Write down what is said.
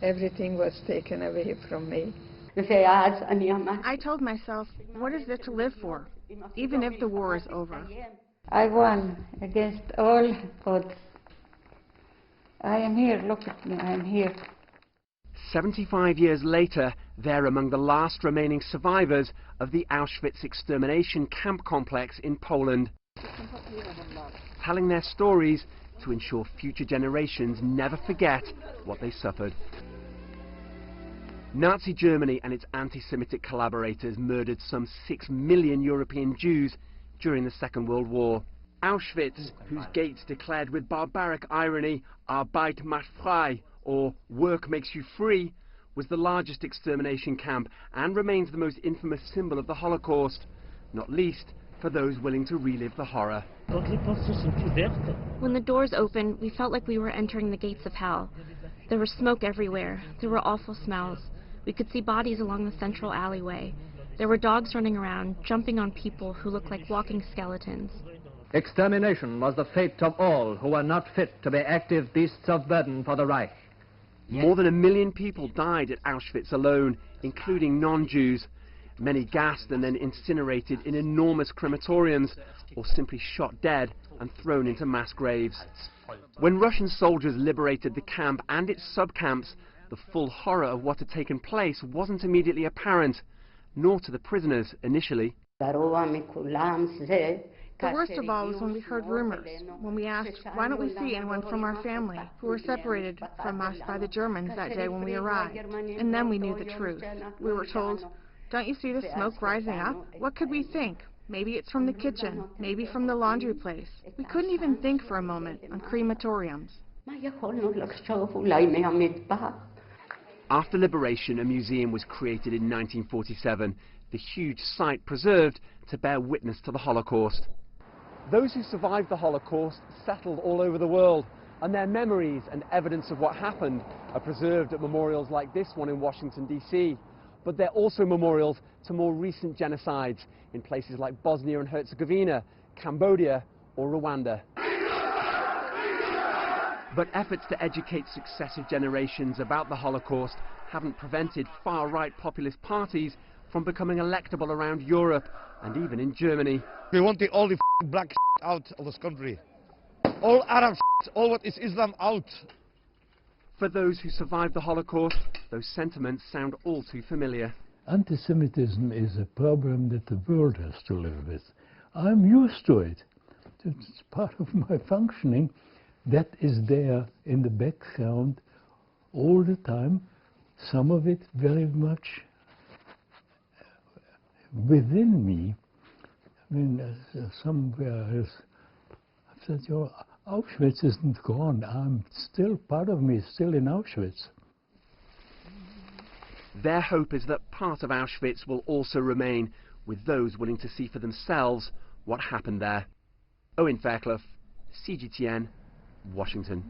Everything was taken away from me. I told myself, what is there to live for, even if the war is over? I won against all odds. I am here, look at me, I am here. 75 years later, they're among the last remaining survivors of the Auschwitz extermination camp complex in Poland, telling their stories to ensure future generations never forget what they suffered. Nazi Germany and its anti-Semitic collaborators murdered some 6 million European Jews during the Second World War. Auschwitz, whose gates declared with barbaric irony, Arbeit macht frei, or work makes you free, was the largest extermination camp and remains the most infamous symbol of the Holocaust, not least for those willing to relive the horror. When the doors opened, we felt like we were entering the gates of hell. There was smoke everywhere. There were awful smells. We could see bodies along the central alleyway. There were dogs running around, jumping on people who looked like walking skeletons. Extermination was the fate of all who were not fit to be active beasts of burden for the Reich. More than 1 million people died at Auschwitz alone, including non-Jews. Many gassed and then incinerated in enormous crematoriums, or simply shot dead and thrown into mass graves. When Russian soldiers liberated the camp and its sub-camps, the full horror of what had taken place wasn't immediately apparent, nor to the prisoners initially. The worst of all was when we heard rumors, when we asked, why don't we see anyone from our family who were separated from us by the Germans that day when we arrived? And then we knew the truth. We were told, don't you see the smoke rising up? What could we think? Maybe it's from the kitchen, maybe from the laundry place. We couldn't even think for a moment on crematoriums. After liberation, a museum was created in 1947, the huge site preserved to bear witness to the Holocaust. Those who survived the Holocaust settled all over the world, and their memories and evidence of what happened are preserved at memorials like this one in Washington, D.C. But they're also memorials to more recent genocides in places like Bosnia and Herzegovina, Cambodia, or Rwanda. But efforts to educate successive generations about the Holocaust haven't prevented far-right populist parties from becoming electable around Europe and even in Germany. We want all the black out of this country. All Arab all what is Islam out. For those who survived the Holocaust, those sentiments sound all too familiar. Anti-Semitism is a problem that the world has to live with. I'm used to it. It's part of my functioning. That is there in the background all the time, some of it very much within me. I mean, somewhere else, I said, Auschwitz isn't gone. I'm still, part of me is still in Auschwitz. Their hope is that part of Auschwitz will also remain, with those willing to see for themselves what happened there. Owen FAIRCLOUGH, CGTN, Washington.